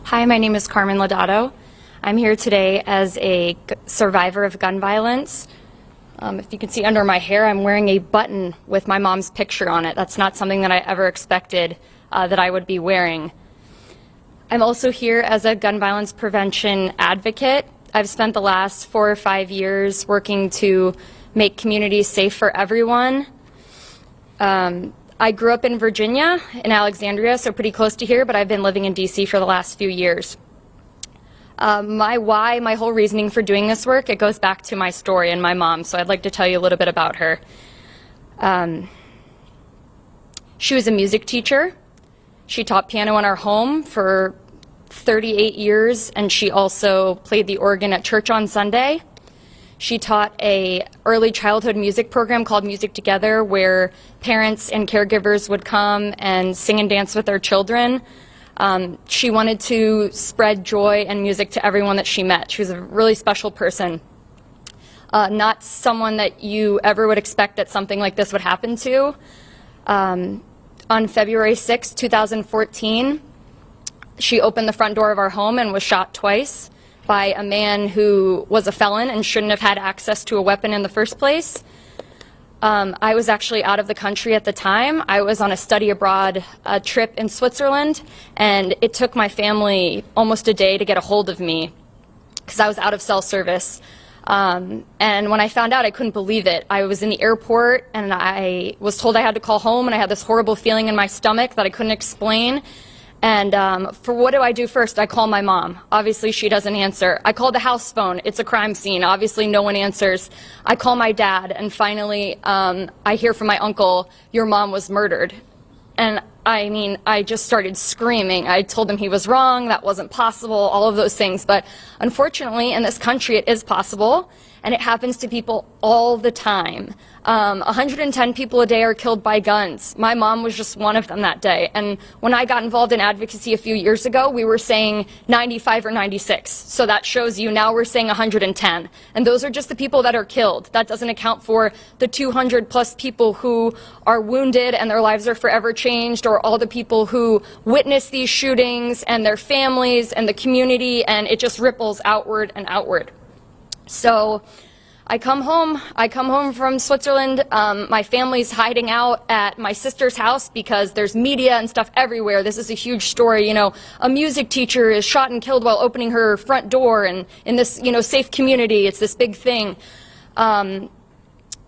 Hi, my name is Carmen Lodato. I'm here today as a survivor of gun violence. If you can see under my hair, I'm wearing a button with my mom's picture on it. That's not something that I ever expected that I would be wearing. I'm also here as a gun violence prevention advocate. I've spent the last 4 or 5 years working to make communities safe for everyone. I grew up in Virginia, in Alexandria, so pretty close to here, but I've been living in DC for the last few years. My whole reasoning for doing this work, it goes back to my story and my mom, so I'd like to tell you a little bit about her. She was a music teacher. She taught piano in our home for 38 years, and she also played the organ at church on Sunday. She taught an early childhood music program called Music Together, where parents and caregivers would come and sing and dance with their children. She wanted to spread joy and music to everyone that she met. She was a really special person. Not someone that you ever would expect that something like this would happen to. On February 6, 2014, she opened the front door of our home and was shot twice by a man who was a felon and shouldn't have had access to a weapon in the first place. I was actually out of the country at the time. I was on a study abroad trip in Switzerland, and it took my family almost a day to get a hold of me because I was out of cell service. And when I found out, I couldn't believe it. I was in the airport, and I was told I had to call home, and I had this horrible feeling in my stomach that I couldn't explain. And for what do I do first? I call my mom. Obviously, she doesn't answer. I call the house phone. It's a crime scene. Obviously, no one answers. I call my dad, and finally, I hear from my uncle, your mom was murdered. And I mean, I just started screaming. I told him he was wrong, that wasn't possible, all of those things. But unfortunately, in this country, it is possible, and it happens to people all the time. 110 people a day are killed by guns. My mom was just one of them that day. And when I got involved in advocacy a few years ago, we were saying 95 or 96. So that shows you now we're saying 110. And those are just the people that are killed. That doesn't account for the 200 plus people who are wounded and their lives are forever changed, or all the people who witness these shootings and their families and the community, and it just ripples outward and outward. So I come home from Switzerland. My family's hiding out at my sister's house because there's media and stuff everywhere. This is a huge story. You know, a music teacher is shot and killed while opening her front door, and in this, safe community, it's this big thing.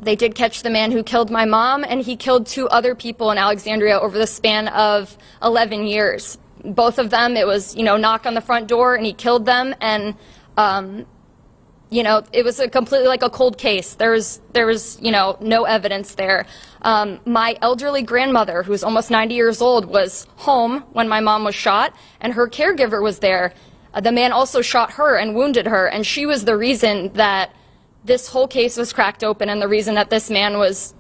They did catch the man who killed my mom, and he killed 2 other people in Alexandria over the span of 11 years. Both of them, it was, knock on the front door, and he killed them, and it was completely like a cold case. There was no evidence there. My elderly grandmother, who's almost 90 years old, was home when my mom was shot, and her caregiver was there. The man also shot her and wounded her, and she was the reason that this whole case was cracked open, and the reason that this man was,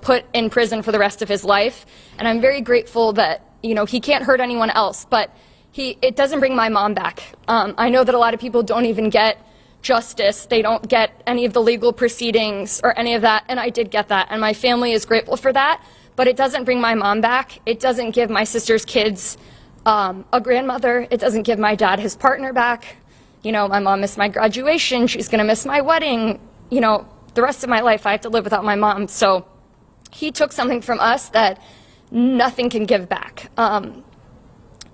put in prison for the rest of his life. And I'm very grateful that, he can't hurt anyone else, but it doesn't bring my mom back. I know that a lot of people don't even get justice. They don't get any of the legal proceedings or any of that, and I did get that, and my family is grateful for that, but it doesn't bring my mom back. It doesn't give my sister's kids a grandmother. It doesn't give my dad his partner back. My mom missed my graduation. She's going to miss my wedding. The rest of my life I have to live without my mom. So he took something from us that nothing can give back. And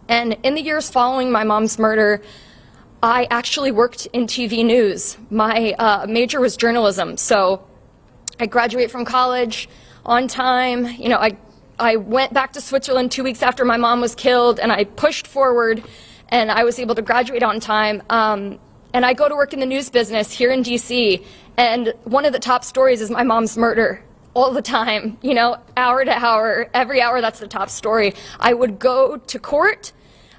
in the years following my mom's murder, I actually worked in TV news. My major was journalism, so I graduated from college on time. I went back to Switzerland 2 weeks after my mom was killed, and I pushed forward, and I was able to graduate on time. And I go to work in the news business here in DC, and one of the top stories is my mom's murder. All the time, hour to hour, every hour, that's the top story. I would go to court,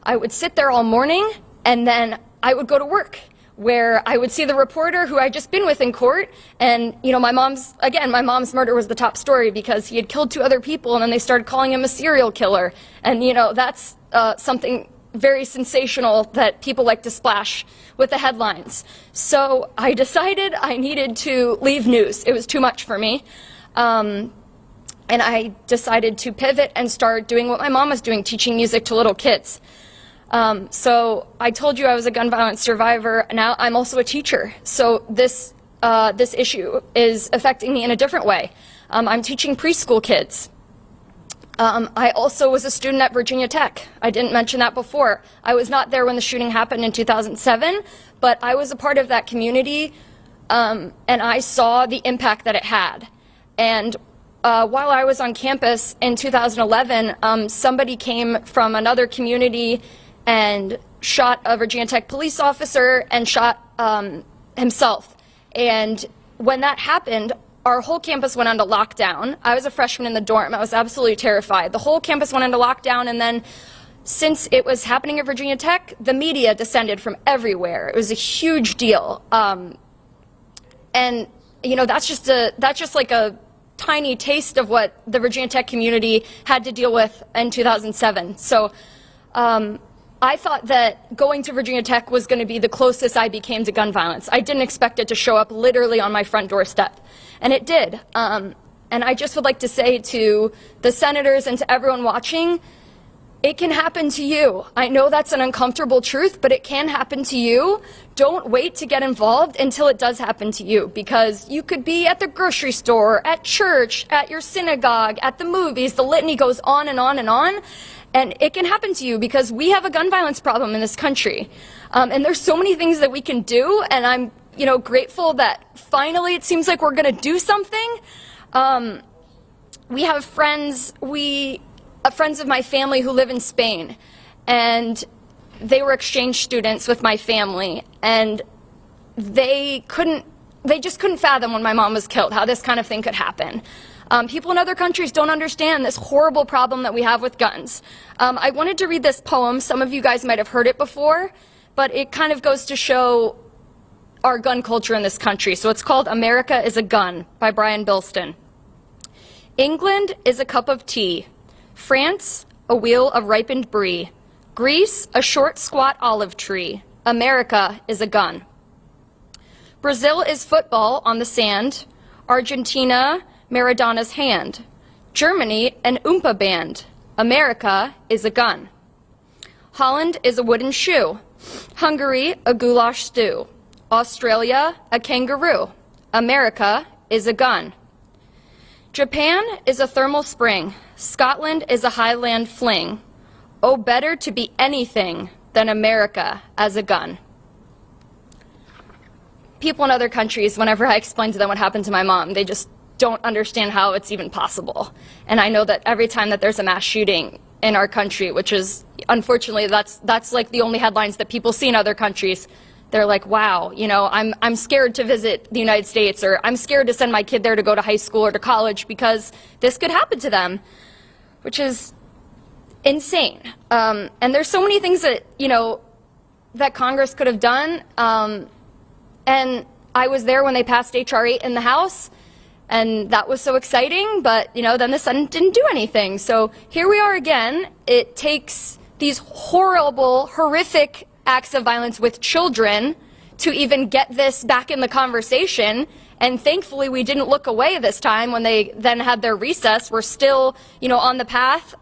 I would sit there all morning, and then I would go to work, where I would see the reporter who I'd just been with in court, and my mom's murder was the top story because he had killed 2 other people, and then they started calling him a serial killer. And that's something very sensational that people like to splash with the headlines. So I decided I needed to leave news. It was too much for me. And I decided to pivot and start doing what my mom was doing, teaching music to little kids. So I told you I was a gun violence survivor. Now I'm also a teacher. So this issue is affecting me in a different way. I'm teaching preschool kids. I also was a student at Virginia Tech. I didn't mention that before. I was not there when the shooting happened in 2007, but I was a part of that community, and I saw the impact that it had. And while I was on campus in 2011, somebody came from another community and shot a Virginia Tech police officer and shot himself. And when that happened, our whole campus went into lockdown. I was a freshman in the dorm. I was absolutely terrified. The whole campus went into lockdown, and then since it was happening at Virginia Tech, the media descended from everywhere. It was a huge deal. And you know, that's just like a tiny taste of what the Virginia Tech community had to deal with in 2007. So I thought that going to Virginia Tech was going to be the closest I became to gun violence. I didn't expect it to show up literally on my front doorstep, and it did. And I just would like to say to the senators and to everyone watching, it can happen to you. I know that's an uncomfortable truth, but it can happen to you. Don't wait to get involved until it does happen to you, because you could be at the grocery store, at church, at your synagogue, at the movies. The litany goes on and on and on. And it can happen to you because we have a gun violence problem in this country. And there's so many things that we can do, and I'm grateful that finally it seems like we're going to do something. We have friends of my family who live in Spain, and they were exchange students with my family, and they just couldn't fathom when my mom was killed how this kind of thing could happen. People in other countries don't understand this horrible problem that we have with guns. I wanted to read this poem. Some of you guys might have heard it before, but it kind of goes to show our gun culture in this country. So it's called America is a Gun by Brian Bilston. England is a cup of tea. France, a wheel of ripened brie. Greece, a short, squat olive tree. America is a gun. Brazil is football on the sand. Argentina, Maradona's hand. Germany, an Oompa band. America is a gun. Holland is a wooden shoe. Hungary, a goulash stew. Australia, a kangaroo. America is a gun. Japan is a thermal spring. Scotland is a highland fling. Oh, better to be anything than America as a gun. People in other countries, whenever I explain to them what happened to my mom, they just don't understand how it's even possible. And I know that every time that there's a mass shooting in our country, which is, unfortunately, that's like the only headlines that people see in other countries, they're like, wow, I'm scared to visit the United States, or I'm scared to send my kid there to go to high school or to college because this could happen to them, which is insane. And there's so many things that, that Congress could have done. And I was there when they passed H.R. 8 in the House, and that was so exciting, but, then the Senate didn't do anything. So here we are again. It takes these horrible, horrific acts of violence with children to even get this back in the conversation. And thankfully, we didn't look away this time when they then had their recess. We're still, on the path.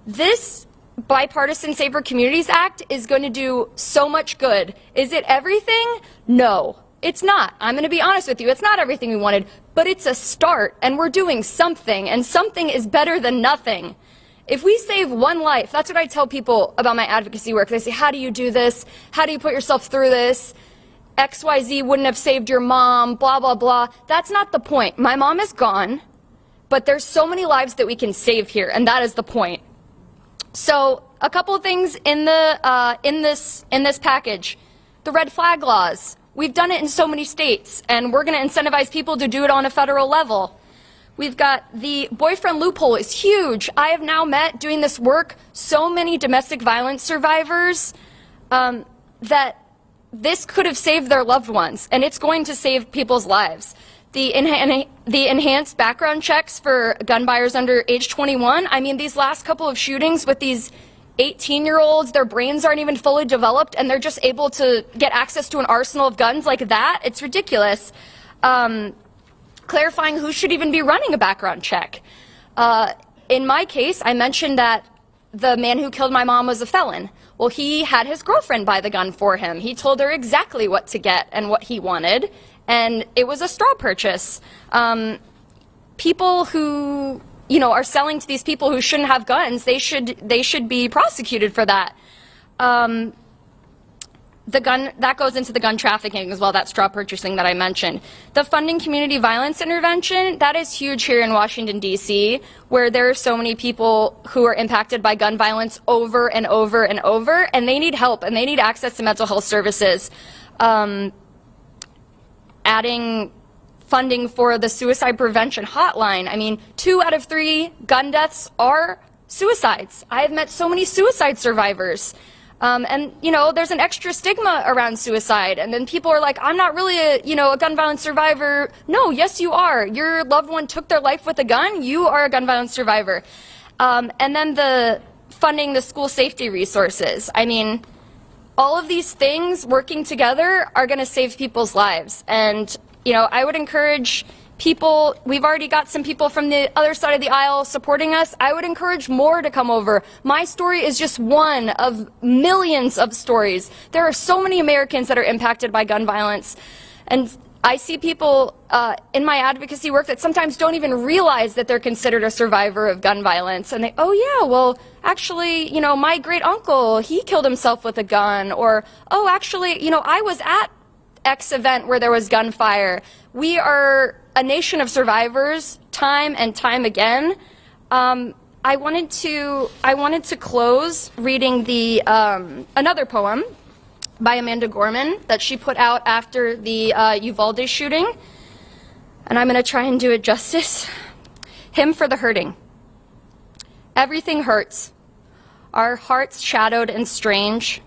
This Bipartisan Safer Communities Act is going to do so much good. Is it everything? No, it's not. I'm going to be honest with you. It's not everything we wanted, but it's a start, and we're doing something, and something is better than nothing. If we save one life, that's what I tell people about my advocacy work. They say, how do you do this? How do you put yourself through this? XYZ wouldn't have saved your mom, blah, blah, blah. That's not the point. My mom is gone, but there's so many lives that we can save here, and that is the point. So a couple of things in the in this package. The red flag laws. We've done it in so many states, and we're going to incentivize people to do it on a federal level. We've got the boyfriend loophole is huge. I have now met, doing this work, so many domestic violence survivors that this could have saved their loved ones, and it's going to save people's lives. The enhanced background checks for gun buyers under age 21. I mean, these last couple of shootings with these 18-year-olds, their brains aren't even fully developed, and they're just able to get access to an arsenal of guns like that. It's ridiculous. Clarifying who should even be running a background check. In my case, I mentioned that the man who killed my mom was a felon. Well, Well, he had his girlfriend buy the gun for him. He told her exactly what to get and what he wanted, and it was a straw purchase. People who, you know, are selling to these people who shouldn't have guns, they should be prosecuted for that. That goes into the gun trafficking as well, that straw purchasing that I mentioned. The funding community violence intervention, that is huge here in Washington, D.C., where there are so many people who are impacted by gun violence over and over and over, and they need help, and they need access to mental health services. Adding funding for the suicide prevention hotline. I mean, 2 out of 3 gun deaths are suicides. I have met so many suicide survivors. And, you know, there's an extra stigma around suicide. And then people are like, I'm not really a gun violence survivor. No, yes, you are. Your loved one took their life with a gun. You are a gun violence survivor. And then the funding the school safety resources. I mean, all of these things working together are going to save people's lives. And, you know, I would encourage people, we've already got some people from the other side of the aisle supporting us. I would encourage more to come over. My story is just one of millions of stories. There are so many Americans that are impacted by gun violence. And I see people in my advocacy work that sometimes don't even realize that they're considered a survivor of gun violence. And they, oh yeah, well, actually, you know, my great uncle, he killed himself with a gun. Or, oh, actually, you know, I was at X event where there was gunfire. We are a nation of survivors, time and time again. I wanted to close reading the another poem by Amanda Gorman that she put out after the Uvalde shooting, and I'm going to try and do it justice. Hymn for the Hurting. Everything hurts. Our hearts shadowed and strange,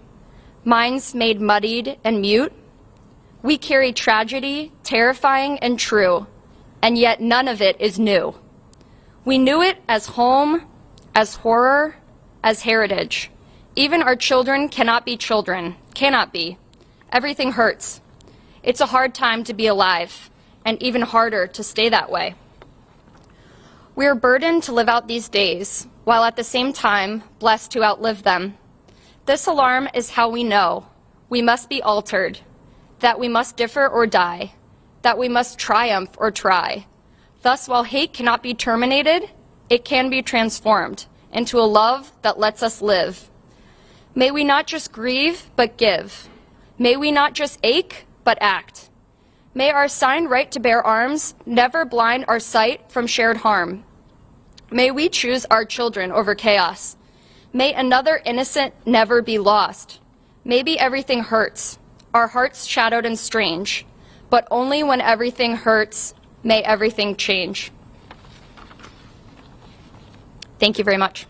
minds made muddied and mute. We carry tragedy, terrifying and true, and yet none of it is new. We knew it as home, as horror, as heritage. Even our children cannot be children, cannot be. Everything hurts. It's a hard time to be alive, and even harder to stay that way. We are burdened to live out these days, while at the same time blessed to outlive them. This alarm is how we know we must be altered, that we must differ or die, that we must triumph or try. Thus, while hate cannot be terminated, it can be transformed into a love that lets us live. May we not just grieve, but give. May we not just ache, but act. May our signed right to bear arms never blind our sight from shared harm. May we choose our children over chaos. May another innocent never be lost. Maybe everything hurts, our hearts shadowed and strange, but only when everything hurts, may everything change. Thank you very much.